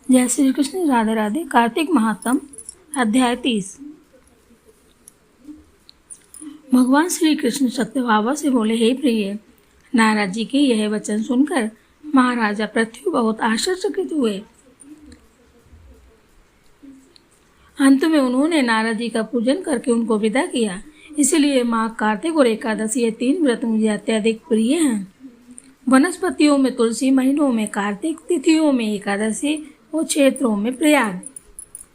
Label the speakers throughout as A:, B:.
A: जय श्री कृष्ण, राधे राधे। कार्तिक महात्म अध्याय 30। भगवान श्री कृष्ण सत्यभामा से बोले, हे प्रिय, नारद जी के यह वचन सुनकर महाराजा पृथ्वी बहुत आश्चर्यचकित हुए। अंत में उन्होंने नारद जी का पूजन करके उनको विदा किया। इसलिए माघ, कार्तिक और एकादशी ये 3 व्रत मुझे अत्यधिक प्रिय हैं। वनस्पतियों में तुलसी, महीनों में कार्तिक, तिथियों में एकादशी और क्षेत्रों में प्रयाग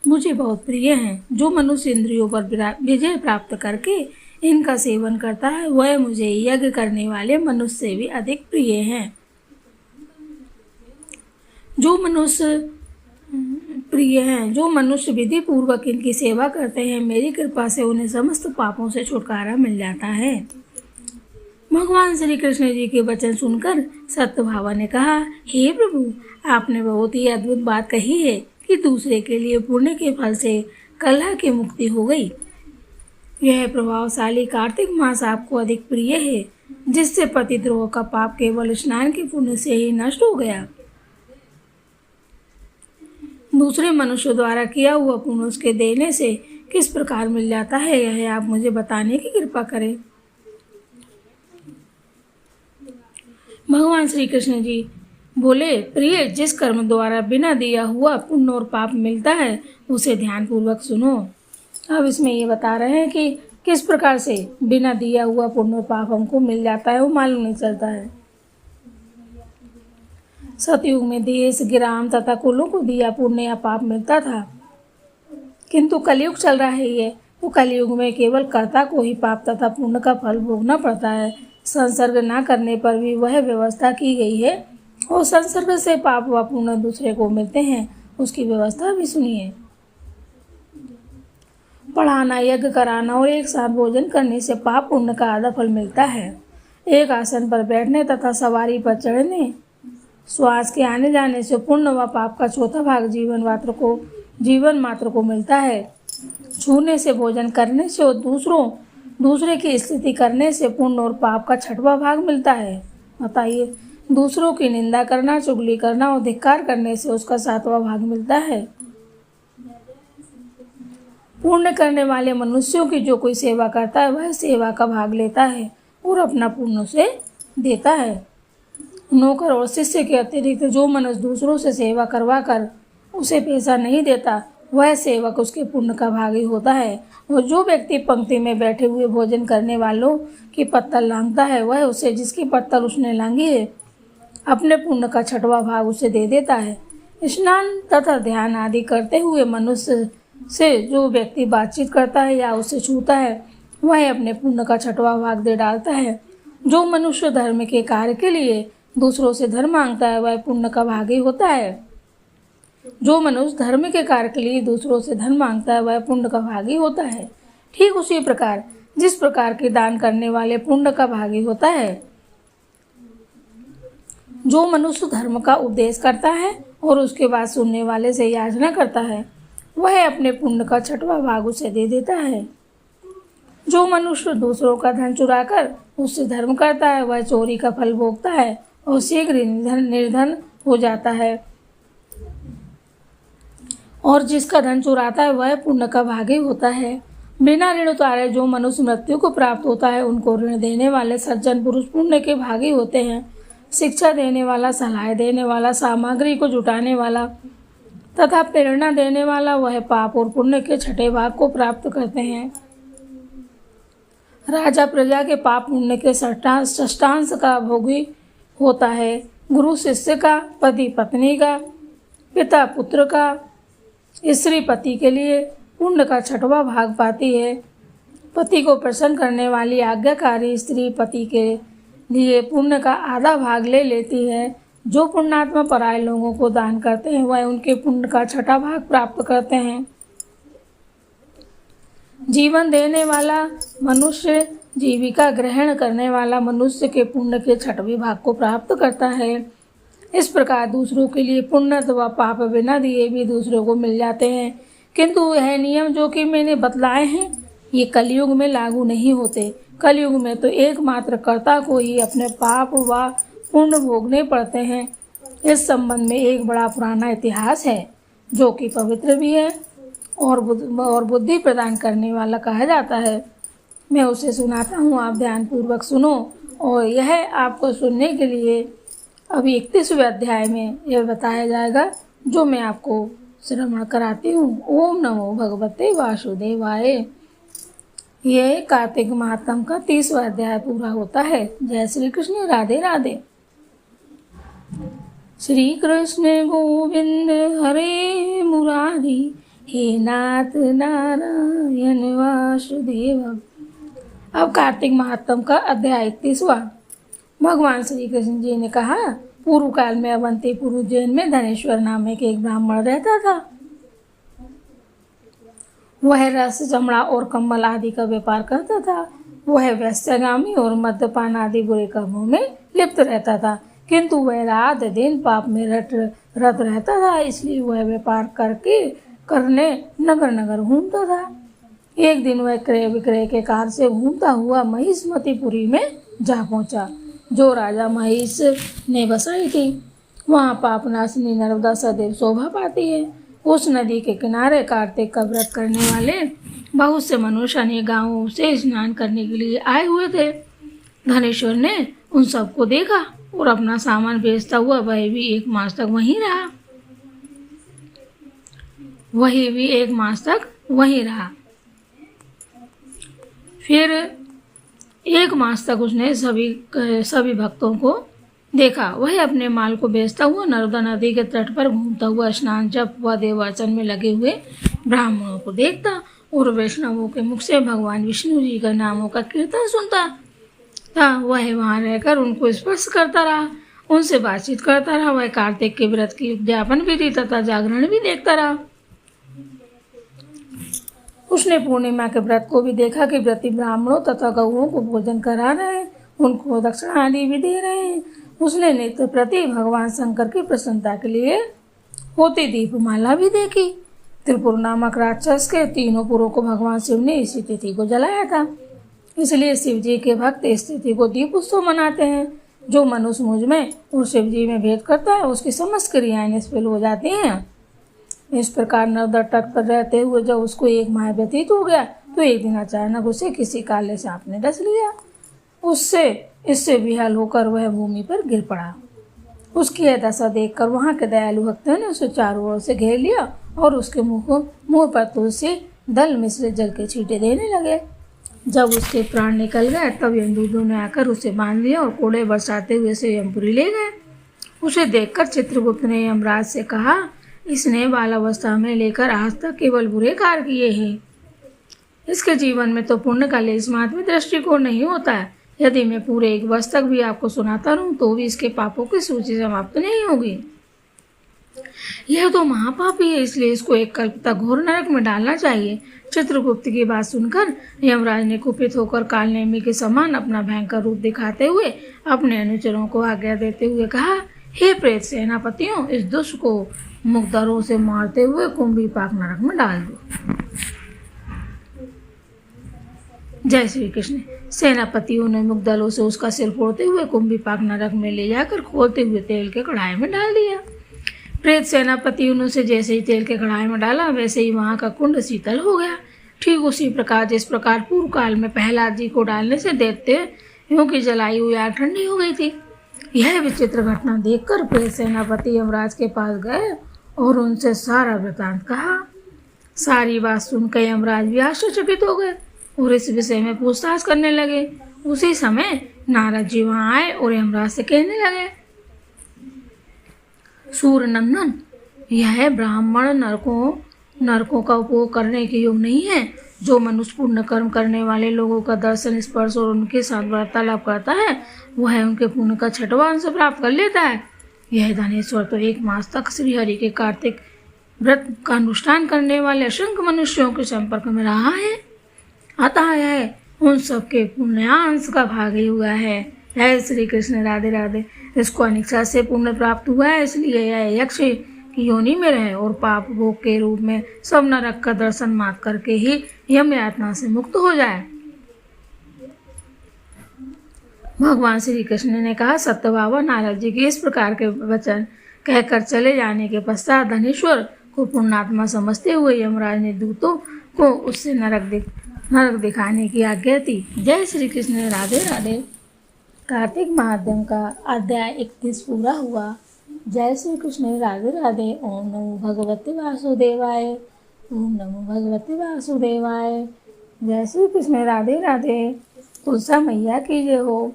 A: मुझे बहुत प्रिय हैं। जो मनुष्य इंद्रियों पर विजय प्राप्त करके इनका सेवन करता है वह मुझे यज्ञ करने वाले मनुष्य से भी अधिक प्रिय हैं। जो मनुष्य विधि पूर्वक इनकी सेवा करते हैं, मेरी कृपा से उन्हें समस्त पापों से छुटकारा मिल जाता है। भगवान श्री कृष्ण जी के वचन सुनकर सत्यभामा ने कहा, हे प्रभु, आपने बहुत ही अद्भुत बात कही है कि दूसरे के लिए पुण्य के फल से कलह की मुक्ति हो गई। यह प्रभावशाली कार्तिक मास आपको अधिक प्रिय है, जिससे पतिद्रोह का पाप केवल स्नान के पुण्य से ही नष्ट हो गया। दूसरे मनुष्य द्वारा किया हुआ पुण्य उसके देने से किस प्रकार मिल जाता है, यह आप मुझे बताने की कृपा करें। भगवान श्री कृष्ण जी बोले, प्रिय, जिस कर्म द्वारा बिना दिया हुआ पुण्य और पाप मिलता है उसे ध्यान पूर्वक सुनो। अब इसमें ये बता रहे हैं कि किस प्रकार से बिना दिया हुआ पुण्य और पाप हमको मिल जाता है, वो मालूम नहीं चलता है। सतयुग में देश, ग्राम तथा कुलों को दिया पुण्य या पाप मिलता था, किंतु कलयुग चल रहा है ये, तो कलयुग में केवल कर्ता को ही पाप तथा पुण्य का फल भोगना पड़ता है। संसर्ग न करने पर भी वह व्यवस्था की गई है, और संसर्ग से पाप व पुण्य दूसरे को मिलते हैं, उसकी व्यवस्था भी सुनिए। पढ़ाना, यज्ञ कराना और एक साथ भोजन करने से पाप पुण्य का आधा फल मिलता है। एक आसन पर बैठने तथा सवारी पर चढ़ने, श्वास के आने जाने से पुण्य व पाप का चौथा भाग जीवन मात्र को मिलता है। छूने से, भोजन करने से और दूसरे की स्थिति करने से पुण्य और पाप का 6वां भाग मिलता है। बताइए, दूसरों की निंदा करना, चुगली करना और धिक्कार करने से उसका 7वां भाग मिलता है। पुण्य करने वाले मनुष्यों की जो कोई सेवा करता है वह सेवा का भाग लेता है और अपना पुण्य उसे देता है। नौकर और शिष्य के अतिरिक्त जो मनुष्य दूसरों से सेवा करवा कर उसे पैसा नहीं देता, वह सेवक उसके पुण्य का भागी होता है। और जो व्यक्ति पंक्ति में बैठे हुए भोजन करने वालों की पत्तल लांघता है, वह उसे जिसकी पत्तल उसने लांघी है अपने पुण्य का 6वां भाग उसे दे देता है। स्नान तथा ध्यान आदि करते हुए मनुष्य से जो व्यक्ति बातचीत करता है या उसे छूता है, वह अपने पुण्य का 6वां भाग दे डालता है। जो मनुष्य धर्म के कार्य के लिए दूसरों से धन मांगता है, वह पुण्य का भागी होता है। जो मनुष्य धर्म के कार्य के लिए दूसरों से धन मांगता है, वह पुण्य का भागी होता है। ठीक उसी प्रकार जिस प्रकार के दान करने वाले पुण्य का भागी होता है, जो मनुष्य धर्म का उपदेश करता है और उसके बाद सुनने वाले से याचना करता है, वह अपने पुण्य का 6वां भाग उसे दे देता है। जो मनुष्य दूसरों का धन चुराकर उससे धर्म करता है, वह चोरी का फल भोगता है और शीघ्र निर्धन हो जाता है। और जिसका धन चुराता है वह पुण्य का भागी होता है। बिना ऋण उतारे जो मनुष्य मृत्यु को प्राप्त होता है, उनको ऋण देने वाले सज्जन पुरुष पुण्य के भागी होते हैं। शिक्षा देने वाला, सलाह देने वाला, सामग्री को जुटाने वाला तथा प्रेरणा देने वाला, वह पाप और पुण्य के 6ठे भाग को प्राप्त करते हैं। राजा प्रजा के पाप पुण्य के षष्ठांश का भोगी होता है। गुरु शिष्य का, पति पत्नी का, पिता पुत्र का, स्त्री पति के लिए पुण्य का 6वां भाग पाती है। पति को प्रसन्न करने वाली आज्ञाकारी स्त्री पति के लिए पुण्य का आधा भाग ले लेती है। जो पुण्यात्मा पराये लोगों को दान करते हैं, वह उनके पुण्य का 6ठा भाग प्राप्त करते हैं। जीवन देने वाला मनुष्य, जीविका ग्रहण करने वाला मनुष्य के पुण्य के 6वें भाग को प्राप्त करता है। इस प्रकार दूसरों के लिए पुण्य व पाप बिना दिए भी दूसरों को मिल जाते हैं, किंतु यह नियम जो कि मैंने बतलाए हैं, ये कलयुग में लागू नहीं होते। कलयुग में तो एकमात्र कर्ता को ही अपने पाप व पुण्य भोगने पड़ते हैं। इस संबंध में एक बड़ा पुराना इतिहास है जो कि पवित्र भी है और बुद्धि प्रदान करने वाला कहा जाता है। मैं उसे सुनाता हूँ, आप ध्यानपूर्वक सुनो। और यह आपको सुनने के लिए अभी 31वें अध्याय में यह बताया जाएगा जो मैं आपको श्रवण कराती हूँ। ओम नमो भगवते वासुदेवाय। यह कार्तिक महात्म का 30वां अध्याय पूरा होता है। जय श्री कृष्ण, राधे राधे। श्री कृष्ण गोविंद हरे मुरारी, हे नाथ नारायण वासुदेव। अब कार्तिक महात्म का अध्याय 31वां। भगवान श्री कृष्ण जी ने कहा, पूर्व काल में अवंतीपुर उज्जैन में धनेश्वर नाम के एक ब्राह्मण रहता था। वह रस, चमड़ा और कम्बल आदि का व्यापार करता था। वह वैश्यगामी और मद्यपान आदि बुरे कर्मों में लिप्त रहता था, किंतु वह रात दिन पाप में रत रहता था। इसलिए वह व्यापार करने नगर नगर घूमता था। एक दिन वह क्रय विक्रय के कार्य से घूमता हुआ महिष्मतीपुरी में जा पहुंचा, जो राजा महिष ने बसाई थी। वहाँ पापनाशिनी नर्मदा सदैव शोभा पाती है। उस नदी के किनारे कार्तिक का व्रत करने वाले बहुत से मनुष्य अनेक गांवों से स्नान करने के लिए आए हुए थे। धनेश्वर ने उन सबको देखा और अपना सामान बेचता हुआ वह भी एक मास तक वहीं रहा। फिर एक मास तक उसने सभी भक्तों को देखा। वह अपने माल को बेचता हुआ नर्मदा नदी के तट पर घूमता हुआ स्नान, जप व देवार्चन में लगे हुए ब्राह्मणों को देखता और वैष्णवों के मुख से भगवान विष्णु जी का नामों का कीर्तन सुनता था। वह वहां रहकर उनको स्पर्श करता रहा, उनसे बातचीत करता रहा। वह कार्तिक के व्रत की उद्यापन विधि तथा जागरण भी देखता रहा। उसने पूर्णिमा के व्रत को भी देखा कि व्रती ब्राह्मणों तथा गौओं को भोजन करा रहे हैं, उनको दक्षिणा आदि भी दे रहे हैं। उसने नित्य प्रति भगवान शंकर की प्रसन्नता के लिए होती दीपमाला भी देखी। त्रिपुर नामक राक्षस के तीनों पुरों को भगवान शिव ने इसी तिथि को जलाया था। इसलिए शिव जी के भक्त इस तिथि को दीप उत्सव मनाते हैं। जो मनुष्य मुझ में और शिव जी में भेद करता है, उसकी समस्त क्रियाएं निष्फल हो जाती हैं। इस प्रकार नर्मदा तट पर रहते हुए जब उसको एक माह व्यतीत हो गया, तो एक दिन अचानक उसे किसी काले सांप ने डस लिया। इससे विहल होकर वह भूमि पर गिर पड़ा। उसकी यह दशा देखकर वहां के दयालु भक्तों ने उसे चारों ओर से घेर लिया और उसके मुंह पर तुलसी दल मिश्रित जल के छींटे देने लगे। जब उसके प्राण निकल गए, तब यमदूतों ने आकर उसे बांध लिया और कोड़े बरसाते हुए उसे यमपुरी ले गए। उसे देखकर चित्रगुप्त ने यमराज से कहा, इसने बालावस्था में लेकर आज तक केवल बुरे कार्य किए हैं। इसके जीवन में तो पुण्य का लेश मात्र भी दृष्टिकोण नहीं होता है। यदि मैं पूरे 1 वर्ष तक भी आपको सुनाता रहूं तो भी इसके पापों की सूची समाप्त नहीं होगी। यह तो महापापी है, इसलिए इसको एक कल्प तक घोर नरक में डालना चाहिए। चित्रगुप्त की बात सुनकर यमराज ने कुपित होकर कालनेमी के समान अपना भयंकर रूप दिखाते हुए अपने अनुचरों को आज्ञा देते हुए कहा, हे प्रेत सेनापतियों, इस दुष्ट को मुक्तरों से मारते हुए कुंभीपाक नरक में डाल दो। जय श्री कृष्ण। सेनापतियों ने मुक्तदलों से उसका सिर फोड़ते हुए कुंभीपाक नरक में ले जाकर खोलते हुए तेल के कढ़ाई में डाल दिया। प्रेत सेनापतियों ने उसे जैसे ही तेल के कढ़ाई में डाला, वैसे ही वहां का कुंड शीतल हो गया। ठीक उसी प्रकार जिस प्रकार पूर्व काल में प्रहलाद जी को डालने से दैत्यों की जलाई हुई आग ठंडी हो गई थी। यह विचित्र घटना देखकर प्रेत सेनापति यमराज के पास गए और उनसे सारा वृतांत कहा। सारी बात सुनकर यमराज भी आश्चर्यचकित हो गए और इस विषय में पूछताछ करने लगे। उसी समय नारद जी वहां आए और यमराज से कहने लगे, सूर्य नंदन, यह ब्राह्मण नरकों का उपभोग करने के योग्य नहीं है। जो मनुष्य पुण्य कर्म करने वाले लोगों का दर्शन, स्पर्श और उनके साथ वार्तालाप करता है, वह उनके पुण्य का 6वां अंश प्राप्त कर लेता है। यह धनेश्वर तो 1 मास तक श्री हरि के कार्तिक व्रत का अनुष्ठान करने वाले असंख्य मनुष्यों के संपर्क में रहा है, अतः यह उन सबके पुण्यांश का भागी हुआ है। जय श्री कृष्ण, राधे राधे। इसको अनिच्छा से पुण्य प्राप्त हुआ है, इसलिए यह यक्ष की योनि में रहे और पाप भोग के रूप में सब नरक का दर्शन मात्र करके ही यम यातना से मुक्त हो जाए। भगवान श्री कृष्ण ने कहा, सत्यभामा नारद जी के इस प्रकार के वचन कहकर चले जाने के पश्चात धनेश्वर को पुण्यात्मा समझते हुए यमराज ने दूतों को उससे नरक दिखाने की आज्ञा दी। जय श्री कृष्ण। राधे राधे। कार्तिक महात्म्य का अध्याय 31 पूरा हुआ। जय श्री कृष्ण। राधे राधे। ओम नमो भगवते वासुदेवाय। ओम नमो भगवते वासुदेवाय। जय श्री कृष्ण। राधे राधे। तुलसा मैया की जय हो।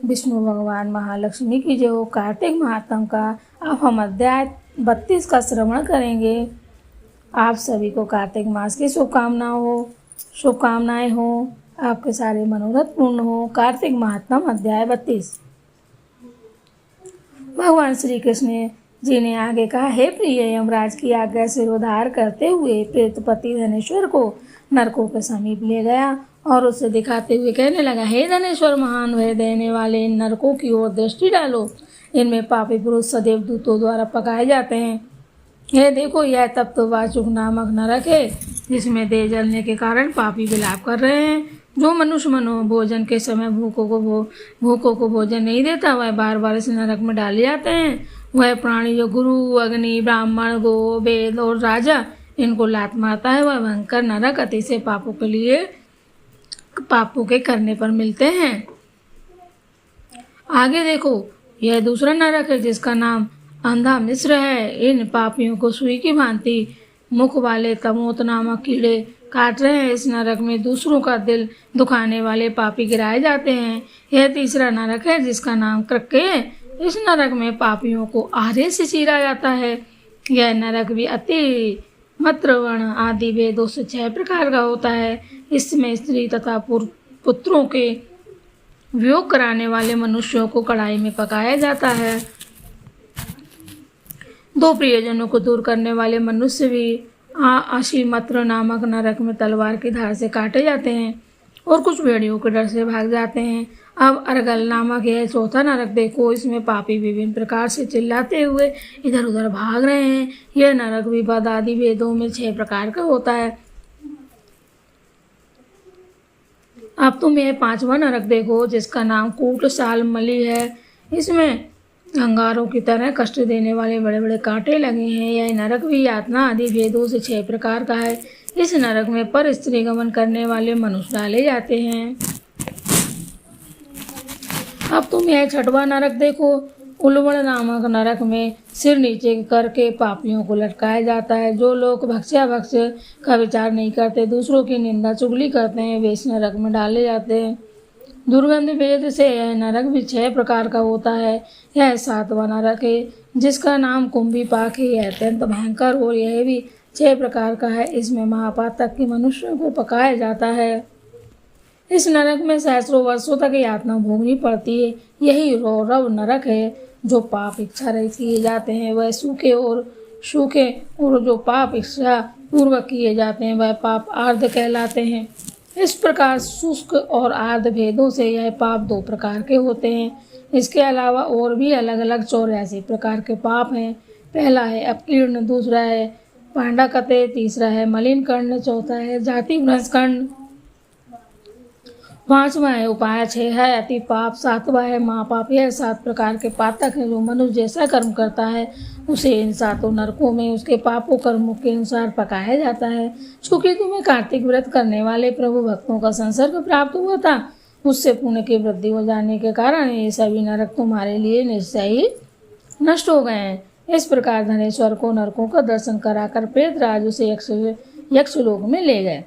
A: विष्णु भगवान महालक्ष्मी की जय हो। कार्तिक महात्म्य का अब हम अध्याय 32 का श्रवण करेंगे। आप सभी को कार्तिक मास की शुभकामनाएं हो। आपके सारे मनोरथ पूर्ण हो। कार्तिक महात्म्य अध्याय 32। भगवान श्री कृष्ण जी ने आगे कहा, हे प्रिय, यमराज की आज्ञा से उद्धार करते हुए प्रेतपति धनेश्वर को नरकों के समीप ले गया और उसे दिखाते हुए कहने लगा, हे धनेश्वर, महान भय देने वाले इन नरकों की ओर दृष्टि डालो। इनमें पापी पुरुष सदैव दूतों द्वारा पकाए जाते हैं। यह देखो, यह तप्त वाचुक नामक नरक है, जिसमें देह जलने के कारण पापी विलाप कर रहे हैं। जो मनुष्य भोजन के समय भूखों को भोजन नहीं देता, वह बार बार इस नरक में डाले जाते हैं। वह प्राणी जो गुरु, अग्नि, ब्राह्मण, गो, वेद और राजा इनको लात मारता है, वह भयंकर नरक अतिशय पापों के करने पर मिलते हैं। आगे देखो, यह दूसरा नरक है, जिसका नाम अंधा मिश्र है। इन पापियों को सुई की भांति मुख वाले तमोत नामक कीड़े काट रहे हैं। इस नरक में दूसरों का दिल दुखाने वाले पापी गिराए जाते हैं। यह तीसरा नरक है, जिसका नाम कृक्के है। इस नरक में पापियों को आरे से चीरा जाता है। यह नरक भी अति मत्रवर्ण आदि वेदों से 6 प्रकार का होता है। इसमें स्त्री तथा पुत्रों के वियोग कराने वाले मनुष्यों को कढ़ाई में पकाया जाता है। 2 प्रियजनों को दूर करने वाले मनुष्य भी अशीमत्र नामक नरक में तलवार की धार से काटे जाते हैं और कुछ भेड़ियों के डर से भाग जाते हैं। अब अर्गल नामक यह चौथा नरक देखो, इसमें पापी विभिन्न प्रकार से चिल्लाते हुए इधर उधर भाग रहे हैं। यह नरक भी बद आदि वेदों में 6 प्रकार का होता है। अब तुम यह 5वां नरक देखो, जिसका नाम कूट साल मली है। इसमें अंगारों की तरह कष्ट देने वाले बड़े बड़े कांटे लगे हैं। यह नरक भी यातना आदि भेदों से 6 प्रकार का है। इस नरक में पर स्त्री गमन करने वाले मनुष्य डाले जाते हैं। अब तुम यह 6वां नरक देखो, उल्वण नामक नरक में सिर नीचे करके पापियों को लटकाया जाता है। जो लोग भक्ष्य का विचार नहीं करते, दूसरों की निंदा चुगली करते हैं, वे इस नरक में डाले जाते हैं। दुर्गंध भेद से यह नरक भी 6 प्रकार का होता है। यह 7वां नरक है, जिसका नाम कुंभी पाक है। यह अत्यंत भयंकर और यह भी 6 प्रकार का है। इसमें महापातक के मनुष्यों को पकाया जाता है। इस नरक में सहस्रों वर्षों तक यातना भोगनी पड़ती है। यही रौरव नरक है, जो पाप इच्छा रहित किए जाते हैं वह सूखे और जो पाप इच्छा पूर्वक किए जाते हैं वह पाप आर्ध कहलाते हैं। इस प्रकार शुष्क और आर्ध भेदों से यह पाप 2 प्रकार के होते हैं। इसके अलावा और भी अलग अलग 84 प्रकार के पाप हैं। पहला है अपकीर्ण, दूसरा है पांडाकते, तीसरा है मलिन कर्ण, चौथा है जाति भ्रष्कर्ण, 5वां है उपाय, 6 है अति पाप, 7वां है महापाप। यह 7 प्रकार के पातक हैं। जो मनुष्य जैसा कर्म करता है उसे इन 7 नरकों में उसके पापों कर्मों के अनुसार पकाया जाता है। चूँकि तुम्हें कार्तिक व्रत करने वाले प्रभु भक्तों का संसर्ग प्राप्त हुआ था, उससे पुण्य की वृद्धि हो जाने के कारण ये सभी नरक तुम्हारे लिए निश्चय ही नष्ट हो गए हैं। इस प्रकार धनेश्वर को नरकों का दर्शन कराकर प्रेतराज उसे यक्षलोक में ले गए।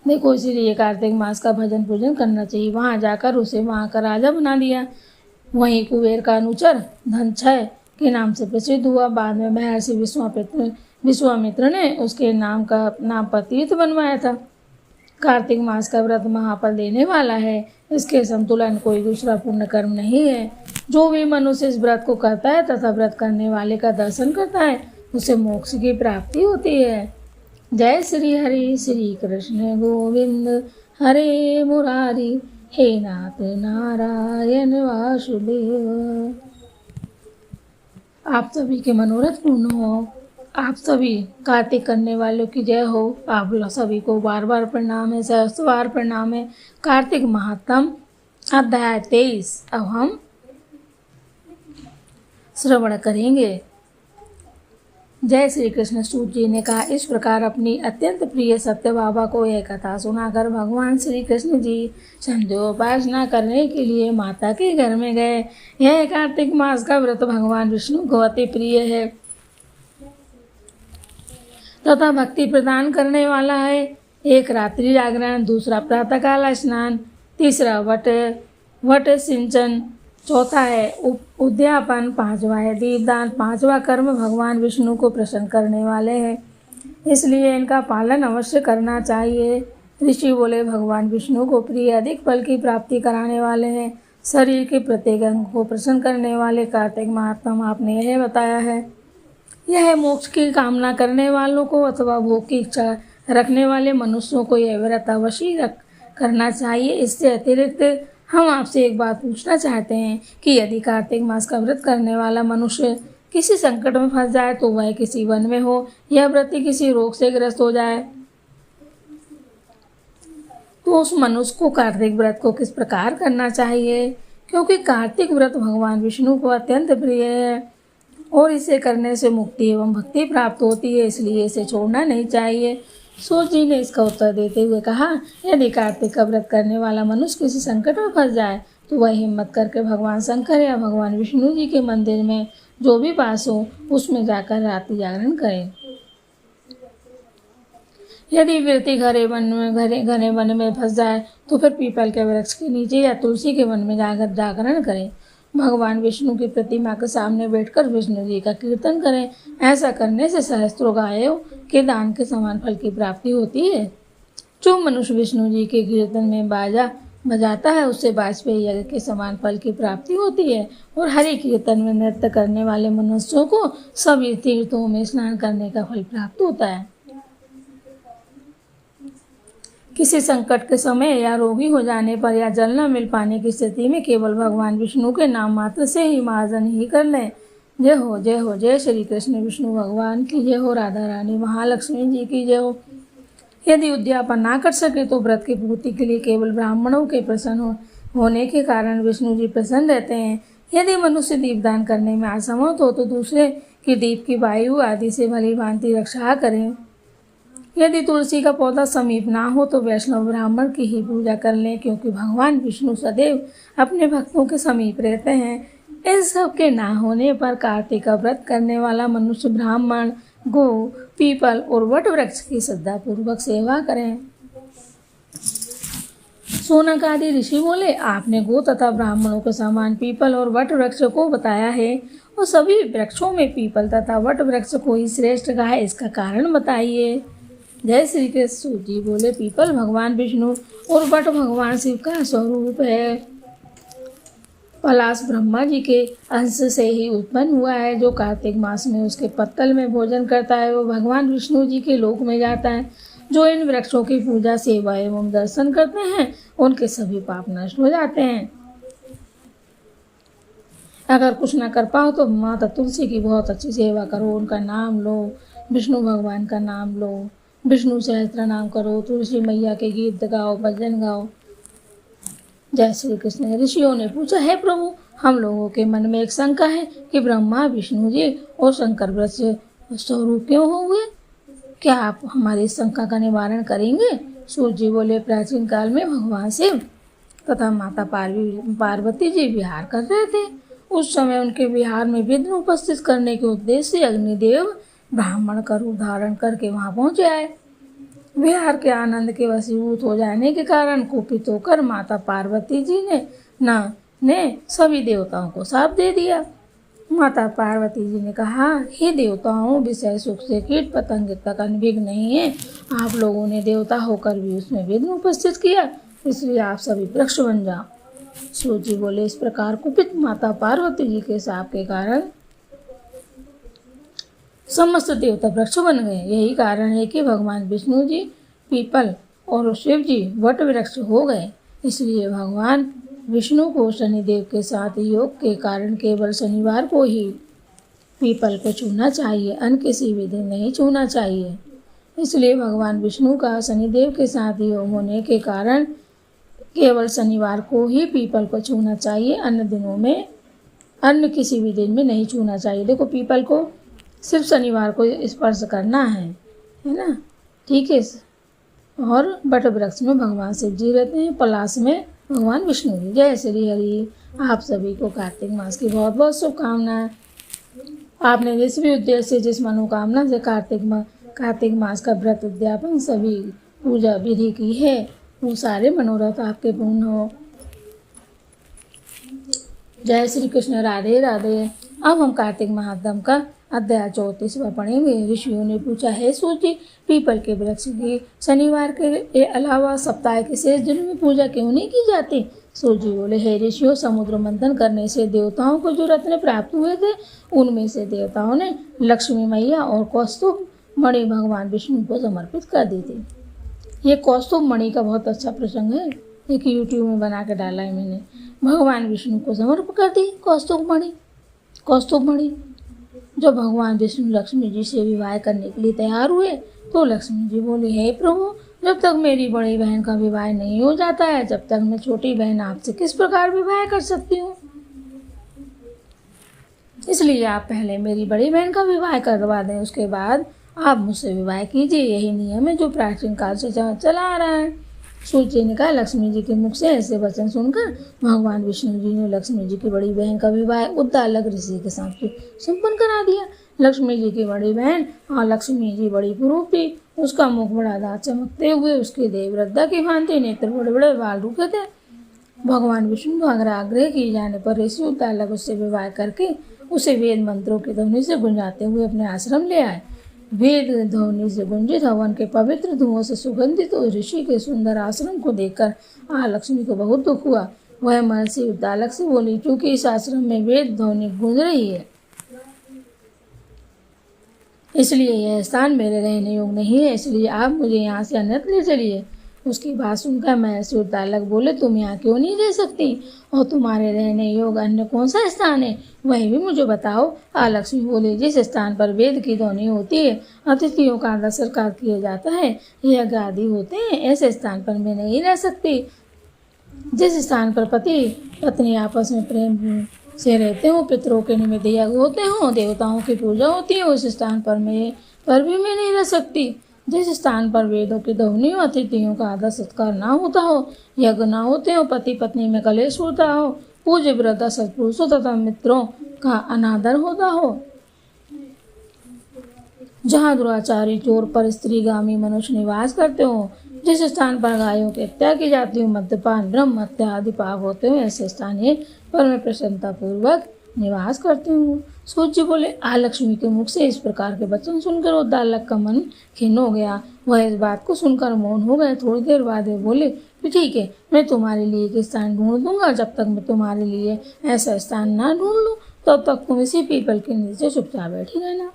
A: देखो, इसीलिए कार्तिक मास का भजन पूजन करना चाहिए। वहाँ जाकर उसे वहाँ का राजा बना दिया। वहीं कुबेर का अनुचर धनक्षय के नाम से प्रसिद्ध हुआ। बाद में महर्षि विश्वामित्र ने उसके नाम पर तीर्थ बनवाया था। कार्तिक मास का व्रत महाफल देने वाला है। इसके संतुलन कोई दूसरा पुण्य कर्म नहीं है। जो भी मनुष्य इस व्रत को करता है तथा व्रत करने वाले का दर्शन करता है, उसे मोक्ष की प्राप्ति होती है। जय श्री हरि श्री कृष्ण गोविंद हरे मुरारी, हे नाथ नारायण वासुदेव। आप सभी के मनोरथ पूर्ण हो। आप सभी कार्तिक करने वालों की जय हो। आप सभी को बार बार प्रणाम है, सहस्त्र प्रणाम है। कार्तिक महात्म अध्याय 23 अब हम श्रवण करेंगे। जय श्री कृष्ण। सूत जी ने कहा, इस प्रकार अपनी अत्यंत प्रिय सत्य बाबा को यह कथा सुनाकर भगवान श्री कृष्ण जी संध्योपासना करने के लिए माता के घर में गए। यह कार्तिक मास का व्रत भगवान विष्णु को अति प्रिय है तथा भक्ति प्रदान करने वाला है। एक रात्रि जागरण, दूसरा प्रातःकाल स्नान, तीसरा वट सिंचन, चौथा है उद्यापन, पांचवा है दीपदान, पांचवा कर्म भगवान विष्णु को प्रसन्न करने वाले हैं, इसलिए इनका पालन अवश्य करना चाहिए। ऋषि बोले, भगवान विष्णु को प्रिय अधिक फल की प्राप्ति कराने वाले हैं, शरीर के प्रत्येक अंग को प्रसन्न करने वाले कार्तिक महात्मा आपने यह बताया है। यह मोक्ष की कामना करने वालों को अथवा भोग की इच्छा रखने वाले मनुष्यों को यह व्रत अवश्य करना चाहिए। इससे अतिरिक्त हम आपसे एक बात पूछना चाहते हैं कि यदि कार्तिक मास का व्रत करने वाला मनुष्य किसी संकट में फंस जाए, तो वह किसी वन में हो या व्रती किसी रोग से ग्रस्त हो जाए, तो उस मनुष्य को कार्तिक व्रत को किस प्रकार करना चाहिए? क्योंकि कार्तिक व्रत भगवान विष्णु को अत्यंत प्रिय है और इसे करने से मुक्ति एवं भक्ति प्राप्त होती है, इसलिए इसे छोड़ना नहीं चाहिए। सूत जी ने इसका उत्तर देते हुए कहा, यदि कार्तिक का व्रत करने वाला मनुष्य किसी संकट में फंस जाए, तो वह हिम्मत करके भगवान शंकर या भगवान विष्णु जी के मंदिर में जो भी पास हो उसमें जाकर रात्रि जागरण करे। यदि व्यक्ति घने वन में फंस जाए, तो फिर पीपल के वृक्ष के नीचे या तुलसी के वन में जाकर जागरण करें। भगवान विष्णु की प्रतिमा के सामने बैठकर विष्णु जी का कीर्तन करें। ऐसा करने से सहस्त्रों गायों के दान के समान फल की प्राप्ति होती है। जो मनुष्य विष्णु जी के कीर्तन में बाजा बजाता है, उससे वाजपेयी यज्ञ के समान फल की प्राप्ति होती है। और हरि कीर्तन में नृत्य करने वाले मनुष्यों को सभी तीर्थों में स्नान करने का फल प्राप्त होता है। किसी संकट के समय या रोगी हो जाने पर या जल न मिल पाने की स्थिति में केवल भगवान विष्णु के नाम मात्र से ही महाजन ही कर लें। जय हो, जय हो, जय श्री कृष्ण विष्णु भगवान की जय हो, राधा रानी महालक्ष्मी जी की जय हो। यदि उद्यापन ना कर सके तो व्रत की पूर्ति के लिए केवल ब्राह्मणों के प्रसन्न होने के कारण विष्णु जी प्रसन्न रहते हैं। यदि मनुष्य दीपदान करने में असमर्थ हो तो दूसरे की दीप की वायु आदि से भली भांति रक्षा करें। यदि तुलसी का पौधा समीप ना हो तो वैष्णव ब्राह्मण की ही पूजा कर लें, क्योंकि भगवान विष्णु सदैव अपने भक्तों के समीप रहते हैं। इस सब के ना होने पर कार्तिक का व्रत करने वाला मनुष्य ब्राह्मण, गो, पीपल और वट वृक्ष की श्रद्धापूर्वक सेवा करें। शौनक आदि ऋषि बोले, आपने गो तथा ब्राह्मणों के समान पीपल और वट वृक्ष को बताया है, और सभी वृक्षों में पीपल तथा वट वृक्ष को ही श्रेष्ठ कहा है, इसका कारण बताइए। जय श्री कृष्ण। सूत जी बोले, पीपल भगवान विष्णु और वट भगवान शिव का स्वरूप है। पलाश ब्रह्मा जी के अंश से ही उत्पन्न हुआ है। जो कार्तिक मास में उसके पत्तल में भोजन करता है, वो भगवान विष्णु जी के लोक में जाता है। जो इन वृक्षों की पूजा, सेवा एवं दर्शन करते हैं, उनके सभी पाप नष्ट हो जाते हैं। अगर कुछ न कर पाओ तो माता तुलसी की बहुत अच्छी सेवा करो, उनका नाम लो, विष्णु भगवान का नाम लो, विष्णु सहस्त्र नाम करो, तुलसी मैया के गीत गाओ, भजन गाओ। जय श्री कृष्ण। ऋषियों ने पूछा, है प्रभु, हम लोगों के मन में एक शंका है कि ब्रह्मा, विष्णु जी और शंकर वृक्ष स्वरूप क्यों हो हुए? क्या आप हमारी शंका का निवारण करेंगे? सूत जी बोले, प्राचीन काल में भगवान शिव तथा माता पार्वती जी विहार कर रहे थे। उस समय उनके विहार में विघ्न उपस्थित करने के उद्देश्य से अग्निदेव ब्राह्मण का रूप धारण करके वहां पहुंचे आए। विहार के आनंद के वशीभूत हो जाने के कारण कुपित होकर माता पार्वती जी ने सभी देवताओं को शाप दे दिया। माता पार्वती जी ने कहा, हे देवताओं, विषय सुख से कीट पतंग तक अनभिज्ञ नहीं है। आप लोगों ने देवता होकर भी उसमें विघ्न उपस्थित किया, इसलिए आप सभी वृक्ष बन जाओ। सूत जी बोले, इस प्रकार कुपित माता पार्वती जी के शाप के कारण समस्त देवता वृक्ष बन गए। यही कारण है कि भगवान विष्णु जी पीपल और शिव जी वट वृक्ष हो गए। इसलिए भगवान विष्णु को शनिदेव के साथ योग के कारण केवल शनिवार को ही पीपल को छूना चाहिए, अन्य किसी भी दिन नहीं छूना चाहिए। इसलिए भगवान विष्णु का शनिदेव के साथ योग होने के कारण केवल शनिवार को ही पीपल को छूना चाहिए, अन्य दिनों में अन्य किसी भी दिन में नहीं छूना चाहिए। देखो पीपल को सिर्फ शनिवार को स्पर्श करना है ना, ठीक है। और बट वृक्ष में भगवान शिव जी रहते हैं, पलाश में भगवान विष्णु जी। जय श्री हरि। आप सभी को कार्तिक मास की बहुत बहुत शुभकामनाएं। आपने जिस भी उद्देश्य से, जिस मनोकामना से कार्तिक मास का व्रत उद्यापन सभी पूजा विधि की है, वो सारे मनोरथ आपके पूर्ण हो। जय श्री कृष्ण। राधे राधे। अब हम कार्तिक महात्म का अध्याय 34वां पढ़ेंगे। ऋषियों ने पूछा, है सूर्य जी, पीपल के वृक्ष की शनिवार के अलावा सप्ताह के शेष दिनों में पूजा क्यों नहीं की जाती? सूर्य जी बोले, हे ऋषियों, समुद्र मंथन करने से देवताओं को जो रत्न प्राप्त हुए थे, उनमें से देवताओं ने लक्ष्मी मैया और कौस्तुभ मणि भगवान विष्णु को समर्पित कर दी थी। ये कौस्तुभ मणि का बहुत अच्छा प्रसंग है, एक यूट्यूब में बना के डाला है मैंने। भगवान विष्णु को समर्पित कर दी कौस्तुभ मणि। जब भगवान विष्णु लक्ष्मी जी से विवाह करने के लिए तैयार हुए तो लक्ष्मी जी बोली, हे प्रभु, जब तक मेरी बड़ी बहन का विवाह नहीं हो जाता है, जब तक मैं छोटी बहन आपसे किस प्रकार विवाह कर सकती हूँ? इसलिए आप पहले मेरी बड़ी बहन का विवाह करवा दें, उसके बाद आप मुझसे विवाह कीजिए। यही नियम है जो प्राचीन काल से चला आ रहा है। सूर्य जी ने कहा, लक्ष्मी जी के मुख से ऐसे वचन सुनकर भगवान विष्णु जी ने लक्ष्मी जी की बड़ी बहन का विवाह उद्दालक ऋषि के साथ संपन्न करा दिया। लक्ष्मी जी की बड़ी बहन और लक्ष्मी जी बड़ी कुरूप थी। उसका मुख बड़ा दांत चमकते हुए, उसके देवरद्दा की भांति नेत्र बड़े बड़े बाल रुके थे। भगवान विष्णु द्वारा आग्रह किए जाने पर ऋषि उद्दालक उससे विवाह करके उसे वेद मंत्रों की ध्वनि से गुंजाते हुए अपने आश्रम ले आए। वेद ध्वनि से गुंजित हवन के पवित्र धुओं से सुगंधित उस ऋषि के सुंदर आश्रम को देखकर लक्ष्मी को बहुत दुख हुआ। वह महर्षि उद्दालक से बोली, क्योंकि इस आश्रम में वेद ध्वनि गूंज रही है, इसलिए यह स्थान मेरे रहने योग्य नहीं है, इसलिए आप मुझे यहाँ से अन्यत्र ले चलिए। उसकी बात सुनकर महर्षि उद्दालक बोले, तुम यहाँ क्यों नहीं रह सकती, और तुम्हारे रहने योग्य अन्य कौन सा स्थान है, वही भी मुझे बताओ। लक्ष्मी बोले, जिस स्थान पर वेद की ध्वनि होती है, अतिथियों का आदर सत्कार किया जाता है, यज्ञ आदि होते हैं, ऐसे स्थान पर मैं नहीं रह सकती। जिस स्थान पर पति पत्नी आपस में प्रेम से रहते हो, पितरों के निमित्त यज्ञ होते हो, देवताओं की पूजा होती है, उस स्थान पर भी मैं नहीं रह सकती। जिस स्थान पर वेदों की ध्वनि हो, अतिथियों का आदर सत्कार ना होता हो, यज्ञ ना होते हो, पति पत्नी में कलेश होता हो, पूज्य वृद्ध सत्पुरुषों तथा मित्रों का अनादर होता हो, जहाँ दुराचारी, चोर, पर स्त्रीगामी मनुष्य निवास करते हो, जिस स्थान पर गायों की हत्या की जाती हो, मद्यपान, ब्रह्म हत्या आदि पाप होते हो, ऐसे स्थान है पर मैं प्रसन्नता पूर्वक निवास करती हूँ। सूर्य जी बोले, लक्ष्मी के मुख से इस प्रकार के वचन सुनकर उद्दालक का मन खिन्न हो गया। वह इस बात को सुनकर मौन हो गए। थोड़ी देर बाद वे बोले कि ठीक है, मैं तुम्हारे लिए एक स्थान ढूंढ दूंगा। जब तक मैं तुम्हारे लिए ऐसा स्थान ना ढूंढ लूँ, तब तक तुम इसी पीपल के नीचे चुपचाप बैठी रहना।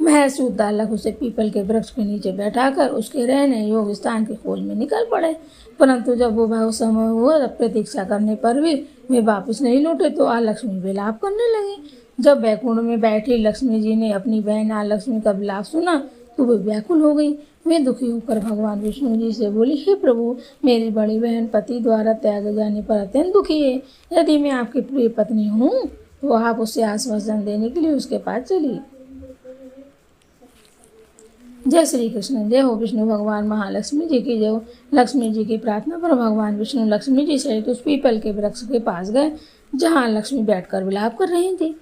A: महर्षि उद्दालक उसे पीपल के वृक्ष के नीचे बैठाकर उसके रहने योग्य स्थान की खोज में निकल पड़े, परंतु जब वो बहुत समय हुआ, तब प्रतीक्षा करने पर भी वे वापस नहीं लौटे तो लक्ष्मी विलाप करने लगी। जब बैकुंठ में बैठी लक्ष्मी जी ने अपनी बहन लक्ष्मी का विलाप सुना तो वे व्याकुल हो गई। वे दुखी होकर भगवान विष्णु जी से बोली, हे प्रभु, मेरी बड़ी बहन पति द्वारा त्याग जाने पर अत्यंत दुखी है। यदि मैं आपकी प्रिय पत्नी हूँ तो आप उसे आश्वासन देने के लिए उसके पास चलिए। जय श्री कृष्ण। जय हो विष्णु भगवान महालक्ष्मी जी की जय हो। लक्ष्मी जी की प्रार्थना पर भगवान विष्णु लक्ष्मी जी सहित उस पीपल के वृक्ष के पास गए जहाँ लक्ष्मी बैठकर विलाप कर रही थी।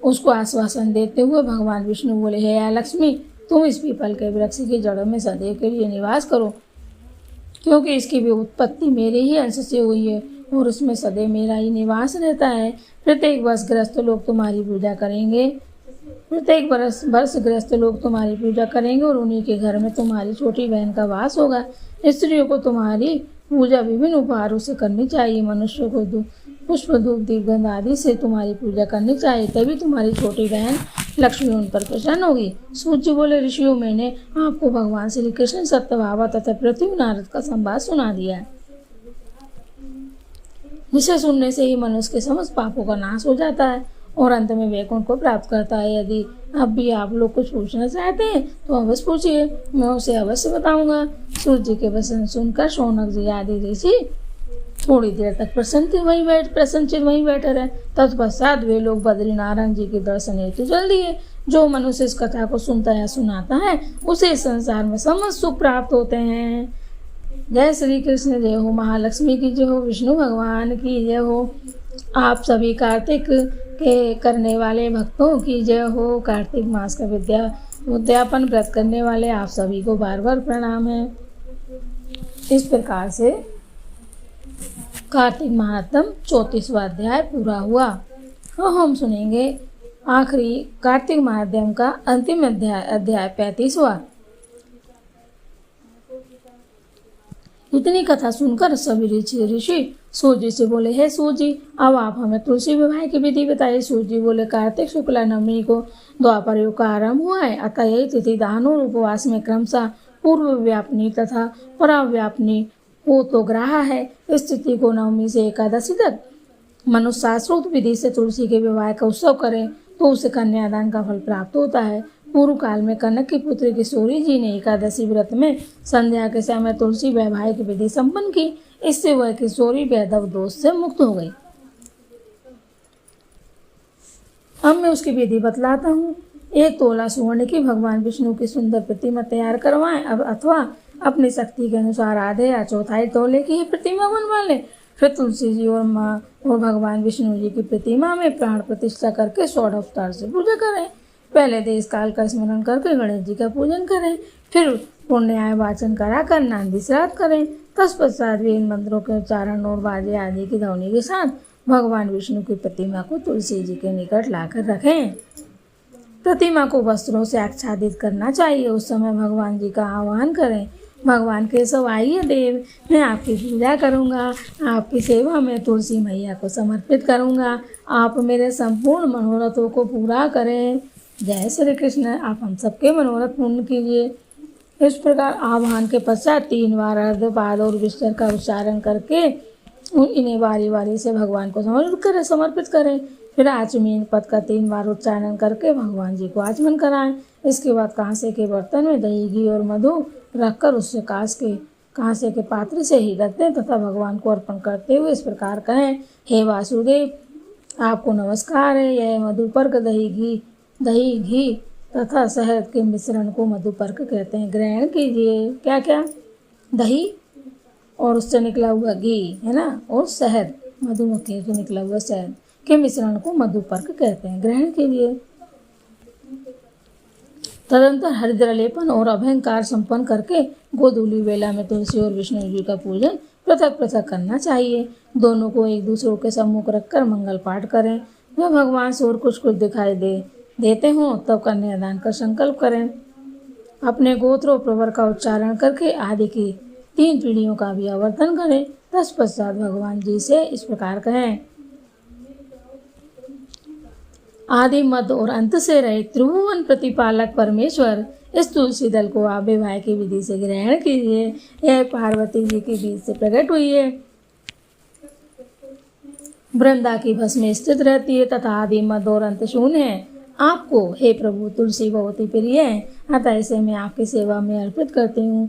A: उसको आश्वासन देते हुए भगवान विष्णु बोले, हे लक्ष्मी, तुम इस पीपल के वृक्ष की जड़ों में सदैव के लिए निवास करो, क्योंकि इसकी भी उत्पत्ति मेरे ही अंश से हुई है और उसमें सदैव मेरा ही निवास रहता है। प्रत्येक वर्ष ग्रस्त लोग तुम्हारी पूजा करेंगे और उन्हीं के घर में तुम्हारी छोटी बहन का वास होगा। स्त्रियों को तुम्हारी पूजा विभिन्न उपहारों से करनी चाहिए। मनुष्यों को पुष्प, धूप, दीपगंध आदि से तुम्हारी पूजा करनी चाहिए, तभी तुम्हारी छोटी बहन लक्ष्मी उन पर प्रसन्न होगी। सूर्य बोले, ऋषियों, मैंने आपको भगवान श्री कृष्ण, सत्यभामा तथा पृथ्वी नारद का संवाद सुना दिया है, जिसे सुनने से ही मनुष्य के समस्त पापों का नाश हो जाता है और अंत में वैकुंठ को प्राप्त करता है। यदि अब भी आप लोग कुछ पूछना चाहते हैं तो अवश्य पूछिए, मैं उसे अवश्य बताऊंगा। सूर्य जी के वचन सुनकर शौनक जी आदि ऋषि थोड़ी देर तक प्रसन्नचित वहीं बैठे रहे। तत्पश्चात वे लोग बद्रीनारायण जी के दर्शन हेतु चल दिए। जो मनुष्य इस कथा को सुनता या सुनाता है उसे इस संसार में समस्त सुख प्राप्त होते हैं। जय श्री कृष्ण, जय हो महालक्ष्मी की जय हो, विष्णु भगवान की जय हो। आप सभी कार्तिक के करने वाले भक्तों की जय हो। कार्तिक मास का उद्यापन व्रत करने वाले आप सभी को बार बार प्रणाम है। इस प्रकार से कार्तिक महात्म 34वां अध्याय पूरा हुआ। हम सुनेंगे आखिरी कार्तिक महात्म का अंतिम अध्याय 35वां। इतनी कथा सुनकर सभी ऋषि सूर्य से बोले, हे सूर्य, अब आप हमें तुलसी विवाह की विधि बताइए। सूर्य बोले, कार्तिक शुक्ला नवमी को द्वापर युग का आरंभ हुआ है, अतः यही तिथि दानों और उपवास में क्रमशः पूर्व व्यापनी तथा पराव्यापनी हो तो ग्रह है। इस तिथि को नवमी से एकादशी तक मनुष्य शास्त्रोक्त विधि से तुलसी के विवाह का उत्सव करे तो उसे कन्यादान का फल प्राप्त होता है। पूर्व काल में कनक की पुत्री किशोरी जी ने एकादशी व्रत में संध्या के समय तुलसी वैवाहिक की विधि संपन्न की। इससे वह किशोरी वैधव दोष से मुक्त हो गई। अब मैं उसकी विधि बतलाता हूँ। 1 तोला सुवर्ण की भगवान विष्णु की सुंदर प्रतिमा तैयार करवाएं, अब अथवा अपनी शक्ति के अनुसार आधे या चौथाई तोले की प्रतिमा बनवा ले। फिर तुलसी जी और माँ और भगवान विष्णु जी की प्रतिमा में प्राण प्रतिष्ठा करके षोडशोपचार से पूजा करें। पहले देश काल का स्मरण करके गणेश जी का पूजन करें, फिर पुण्याय वाचन कराकर नांदी श्राद्ध करें। तत्पश्चात वे इन मंत्रों के उच्चारण और बाजे आदि की ध्वनि के साथ भगवान विष्णु की प्रतिमा को तुलसी जी के निकट लाकर रखें। प्रतिमा को वस्त्रों से आच्छादित करना चाहिए। उस समय भगवान जी का आह्वान करें, भगवान केशव आइए देव, मैं आपकी पूजा करूंगा, आपकी सेवा में तुलसी मैया को समर्पित करूंगा, आप मेरे संपूर्ण मनोरथों को पूरा करें। जय श्री कृष्ण। आप हम सबके मनोरथ पूर्ण कीजिए। इस प्रकार आह्वान के पश्चात 3 बार अर्धपाद और विस्तर का उच्चारण करके इन्हें बारी बारी से भगवान को समर्पित करें। फिर आचमीन पद का 3 बार उच्चारण करके भगवान जी को आचमन कराएं। इसके बाद कांसे के बर्तन में दही, घी और मधु रखकर उससे कांसे के पात्र से ही रख दें तथा भगवान को अर्पण करते हुए इस प्रकार कहें, हे वासुदेव, आपको नमस्कार है। यह मधुपर्क दही, घी तथा शहद के मिश्रण को मधुपर्क कहते हैं। ग्रहण कीजिए। क्या क्या? दही और उससे निकला हुआ घी है ना, और शहद, मधुमक्खी से निकला हुआ शहद के मिश्रण को मधुपर्क कहते हैं। ग्रहण कीजिए। तदंतर हरिद्र लेपन और अभयंकार संपन्न करके गोधूली वेला में तुलसी और विष्णु जी का पूजन पृथक पृथक करना चाहिए। दोनों को एक दूसरे के सम्मुख रखकर मंगल पाठ करें। वह भगवान से और कुछ दिखाई देते हों तब कन्यादान का संकल्प करें। अपने गोत्र और प्रवर का उच्चारण करके आदि की 3 पीढ़ियों का भी आवर्तन करें। तत्पश्चात भगवान जी से इस प्रकार कहें, आदि मध्य और अंत से रहे त्रिभुवन प्रतिपालक परमेश्वर, इस तुलसी दल को आप विवाह की विधि से ग्रहण कीजिए। यह पार्वती जी के बीच से प्रकट हुई है, वृंदा की भस्म स्थित रहती है तथा आदि मध्य और अंत शून्य है। आपको हे प्रभु तुलसी बहुत ही प्रिय है, अतः इसे मैं आपकी सेवा में अर्पित करती हूँ।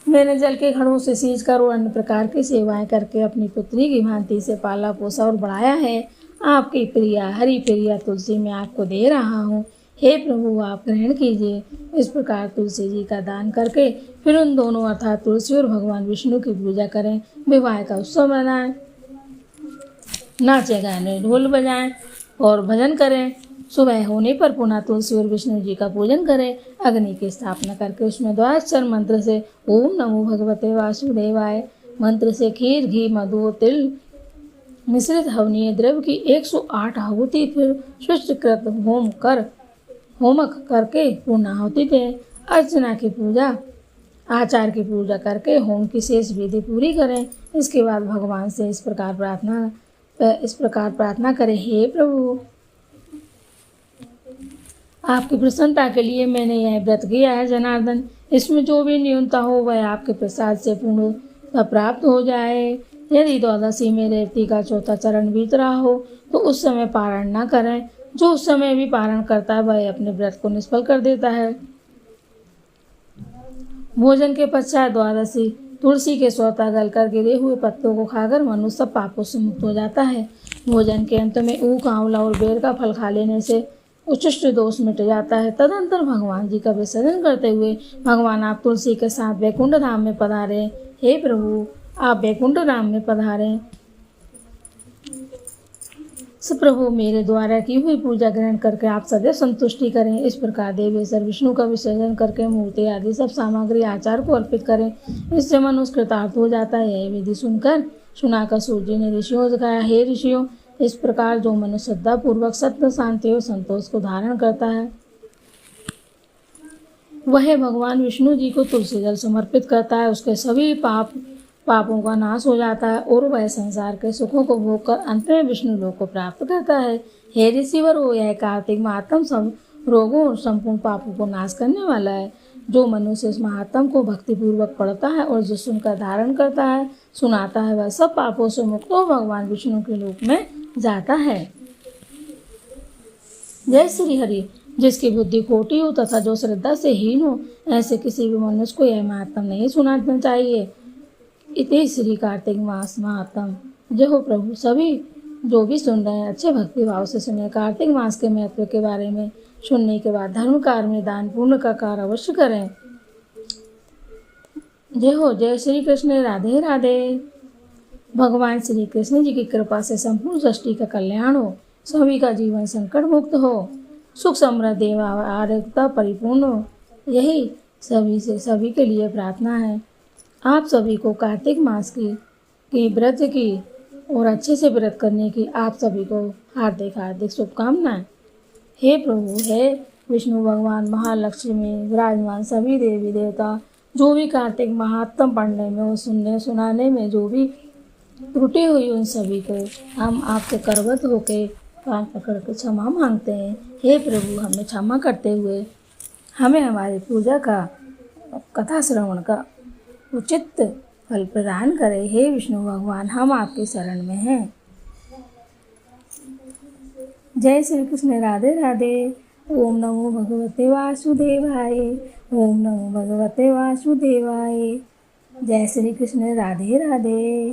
A: मैंने जल के घड़ों से सींच कर और अन्य प्रकार की सेवाएं करके अपनी पुत्री की भांति से पाला पोसा और बढ़ाया है। आपकी प्रिया हरि प्रिया तुलसी मैं आपको दे रहा हूँ। हे प्रभु आप ग्रहण कीजिए। इस प्रकार तुलसी जी का दान करके फिर उन दोनों अर्थात तुलसी और भगवान विष्णु की पूजा करें। विवाह का उत्सव मनाएं, नाचे गाने ढोल बजाएं और भजन करें। सुबह होने पर पुनः तुलसी और विष्णु जी का पूजन करें। अग्नि की स्थापना करके उसमें द्वादशाक्षर मंत्र से ओम नमो भगवते वासुदेवाय मंत्र से खीर, घी, मधु, तिल मिश्रित हवनीय द्रव्य की 108 आहुति, फिर स्विष्टकृत होमक करके पूर्णाहुति दें। अर्चना की पूजा, आचार की पूजा करके होम की शेष विधि पूरी करें। इसके बाद भगवान से इस प्रकार प्रार्थना करें, हे प्रभु आपकी प्रसन्नता के लिए मैंने यह व्रत किया है जनार्दन। इसमें जो भी न्यूनता हो वह आपके प्रसाद से पूर्ण प्राप्त हो जाए। यदि द्वादशी में रेवती का 4था चरण बीत रहा हो तो उस समय पारण न करें। जो उस समय भी पारण करता है वह अपने व्रत को निष्फल कर देता है। भोजन के पश्चात द्वादशी तुलसी के स्वतः गलकर गिरे हुए पत्तों को खाकर मनुष्य सब पापों से मुक्त हो जाता है। भोजन के अंत में ऊख, आंवला और बेर का फल खा लेने से उच्छिष्ट दोष मिट जाता है। तदंतर भगवान जी का विसर्जन करते हुए भगवान आप तुलसी के साथ वैकुंठ धाम में पधारे। हे प्रभु, आप वैकुंठ धाम में पधारें। प्रभु, मेरे द्वारा की हुई पूजा ग्रहण करके आप सदैव संतुष्टि करें। इस प्रकार देवेश्वर विष्णु का विसर्जन करके मूर्ति आदि सब सामग्री आचार को अर्पित करें। इससे मनुष्य कृतार्थ हो जाता है। यह विधि सुनाकर सूर्य ने ऋषियों से कहा, हे ऋषियों, इस प्रकार जो मनुष्य श्रद्धा पूर्वक सत्य, शांति और संतोष को धारण करता है, वह भगवान विष्णु जी को तुलसी जल समर्पित करता है। उसके सभी पापों का नाश हो जाता है और वह संसार के सुखों को भोग कर अंत में विष्णु लोक को प्राप्त करता है। हे ऋषिवर, यह कार्तिक महात्म सब रोगों और संपूर्ण पापों को नाश करने वाला है। जो मनुष्य इस महात्म को भक्तिपूर्वक पढ़ता है और जो सुनकर धारण करता है, सुनाता है, वह सब पापों से मुक्त हो भगवान विष्णु के लोक में जाता है। जय श्री हरि। जिसकी बुद्धि खोटी हो तथा जो श्रद्धा से हीन हो, ऐसे किसी भी मनुष्य को यह महात्म नहीं सुनाना चाहिए। इति श्री कार्तिक मास महात्म। जय हो प्रभु। सभी जो भी सुन रहे हैं अच्छे भक्ति भाव से सुनिए। कार्तिक मास के महत्व के बारे में सुनने के बाद धर्म कार्य में दान पुण्य का कार्य अवश्य करें। जय हो। जय श्री कृष्ण। राधे राधे। भगवान श्री कृष्ण जी की कृपा से संपूर्ण सृष्टि का कल्याण हो, सभी का जीवन संकट मुक्त हो, सुख समृद्धि एवं आरोग्यता परिपूर्ण हो, यही सभी के लिए प्रार्थना है। आप सभी को कार्तिक मास की व्रत की और अच्छे से व्रत करने की आप सभी को हार्दिक हार्दिक शुभकामनाएं। हे प्रभु, हे विष्णु भगवान, महालक्ष्मी, विराजमान सभी देवी देवता, जो भी कार्तिक महात्म पढ़ने में और सुनाने में जो भी त्रुटि हुई, उन सभी को हम आपके करवत होके पांव पकड़ के क्षमा मांगते हैं। हे प्रभु, हमें क्षमा करते हुए हमें हमारी पूजा का, कथा श्रवण का उचित फल प्रदान करें। हे विष्णु भगवान, हम आपके शरण में हैं। जय श्री कृष्ण। राधे राधे। ओम नमो भगवते वासुदेवाय। ओम नमो भगवते वासुदेवाय। जय श्री कृष्ण। राधे राधे।